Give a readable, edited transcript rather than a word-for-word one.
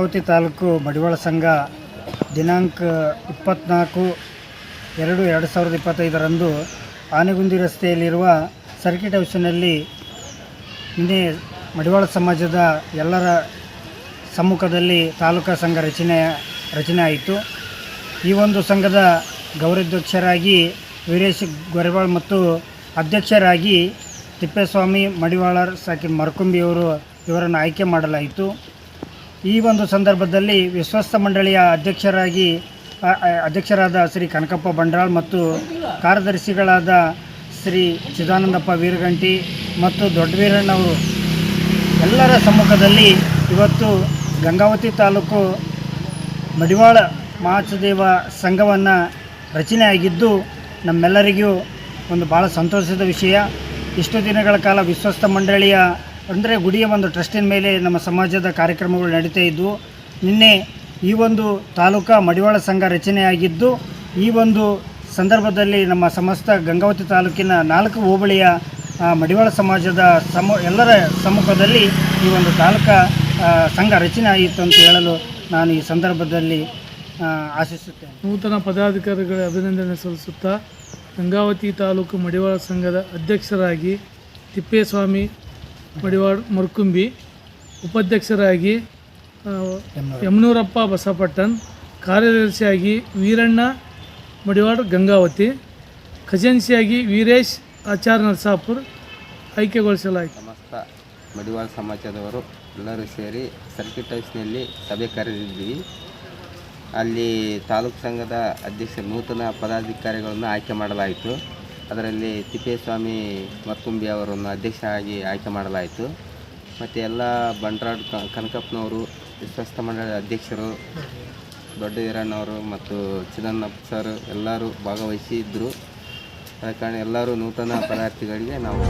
ಗಂಗಾವತಿ ತಾಲೂಕು ಮಡಿವಾಳ ಸಂಘ ದಿನಾಂಕ 24/2/2025 ಆನೆಗುಂದಿ ರಸ್ತೆಯಲ್ಲಿರುವ ಸರ್ಕಿಟ್ ಹೌಸಿನಲ್ಲಿ ನಿನ್ನೆ ಮಡಿವಾಳ ಸಮಾಜದ ಎಲ್ಲರ ಸಮ್ಮುಖದಲ್ಲಿ ತಾಲೂಕಾ ಸಂಘ ರಚನೆ ಆಯಿತು. ಈ ಒಂದು ಸಂಘದ ಗೌರವಾಧ್ಯಕ್ಷರಾಗಿ ವೀರೇಶ್ ಗೊರೆಬಾಳ್ ಮತ್ತು ಅಧ್ಯಕ್ಷರಾಗಿ ತಿಪ್ಪೇಸ್ವಾಮಿ ಮಡಿವಾಳರ್ ಸಾಕಿನ್ ಮರಕುಂಬಿಯವರು ಇವರನ್ನು ಆಯ್ಕೆ ಮಾಡಲಾಯಿತು. ಈ ಒಂದು ಸಂದರ್ಭದಲ್ಲಿ ವಿಶ್ವಸ್ತ ಮಂಡಳಿಯ ಅಧ್ಯಕ್ಷರಾದ ಶ್ರೀ ಕನಕಪ್ಪ ಬಂಡ್ರಾಳ್ ಮತ್ತು ಕಾರ್ಯದರ್ಶಿಗಳಾದ ಶ್ರೀ ಚಿದಾನಂದಪ್ಪ ವೀರಗಂಟಿ ಮತ್ತು ದೊಡ್ಡವೀರಣ್ಣವರು ಎಲ್ಲರ ಸಮ್ಮುಖದಲ್ಲಿ ಇವತ್ತು ಗಂಗಾವತಿ ತಾಲೂಕು ಮಡಿವಾಳ ಮಹಾಸದೇವ ಸಂಘವನ್ನು ರಚನೆಯಾಗಿದ್ದು ನಮ್ಮೆಲ್ಲರಿಗೂ ಒಂದು ಭಾಳ ಸಂತೋಷದ ವಿಷಯ. ಇಷ್ಟು ದಿನಗಳ ಕಾಲ ವಿಶ್ವಸ್ತ ಮಂಡಳಿಯ ಅಂದರೆ ಗುಡಿಯ ಒಂದು ಟ್ರಸ್ಟಿನ ಮೇಲೆ ನಮ್ಮ ಸಮಾಜದ ಕಾರ್ಯಕ್ರಮಗಳು ನಡೀತಾ ಇದ್ದವು. ನಿನ್ನೆ ಈ ಒಂದು ತಾಲೂಕಾ ಮಡಿವಾಳ ಸಂಘ ರಚನೆಯಾಗಿದ್ದು ಈ ಒಂದು ಸಂದರ್ಭದಲ್ಲಿ ನಮ್ಮ ಸಮಸ್ತ ಗಂಗಾವತಿ ತಾಲೂಕಿನ 4 ಹೋಬಳಿಯ ಮಡಿವಾಳ ಸಮಾಜದ ಎಲ್ಲರ ಸಮ್ಮುಖದಲ್ಲಿ ಈ ಒಂದು ತಾಲೂಕಾ ಸಂಘ ರಚನೆ ಆಯಿತು ಅಂತ ಹೇಳಲು ನಾನು ಈ ಸಂದರ್ಭದಲ್ಲಿ ಆಶಿಸುತ್ತೇನೆ. ನೂತನ ಪದಾಧಿಕಾರಿಗಳಿಗೆ ಅಭಿನಂದನೆ ಸಲ್ಲಿಸುತ್ತಾ ಗಂಗಾವತಿ ತಾಲೂಕು ಮಡಿವಾಳ ಸಂಘದ ಅಧ್ಯಕ್ಷರಾಗಿ ತಿಪ್ಪೇಸ್ವಾಮಿ ಮಡಿವಾಳ ಮರಕುಂಬಿ, ಉಪಾಧ್ಯಕ್ಷರಾಗಿ ಯಮನೂರಪ್ಪ ಬಸಪಟ್ಟನ್, ಕಾರ್ಯದರ್ಶಿಯಾಗಿ ವೀರಣ್ಣ ಮಡಿವಾಳ ಗಂಗಾವತಿ, ಖಜಾನ್ಸಿಯಾಗಿ ವೀರೇಶ್ ಆಚಾರ್ ನರಸಾಪುರ್ ಆಯ್ಕೆಗೊಳಿಸಲಾಯಿತು. ಸಮಸ್ತ ಮಡಿವಾಳ ಸಮಾಜದವರು ಎಲ್ಲರೂ ಸೇರಿ ಸರ್ಕಿಟ್ ಹೌಸ್ನಲ್ಲಿ ಸಭೆ ಕರೆದಿದ್ವಿ. ಅಲ್ಲಿ ತಾಲೂಕು ಸಂಘದ ಅಧ್ಯಕ್ಷರು ನೂತನ ಪದಾಧಿಕಾರಿಗಳನ್ನು ಆಯ್ಕೆ ಮಾಡಲಾಯಿತು. ಅದರಲ್ಲಿ ತಿಪ್ಪೇಸ್ವಾಮಿ ಮರಕುಂಬಿ ಅವರನ್ನು ಅಧ್ಯಕ್ಷರಾಗಿ ಆಯ್ಕೆ ಮಾಡಲಾಯಿತು. ಮತ್ತು ಎಲ್ಲ ಬಂಡ್ರಾಳ್ ಕನಕಪ್ಪನವರು, ವಿಶ್ವಸ್ತ ಮಂಡಳಿ ಅಧ್ಯಕ್ಷರು ದೊಡ್ಡ ವೀರಣ್ಣವರು ಮತ್ತು ಚಿದಾನಂದಪ್ಪ ಸರ್ ಎಲ್ಲರೂ ಭಾಗವಹಿಸಿದ್ದರು. ಅದ ಕಾರಣ ಎಲ್ಲರೂ ನೂತನ ಪದಾರ್ಥಿಗಳಿಗೆ ನಾವು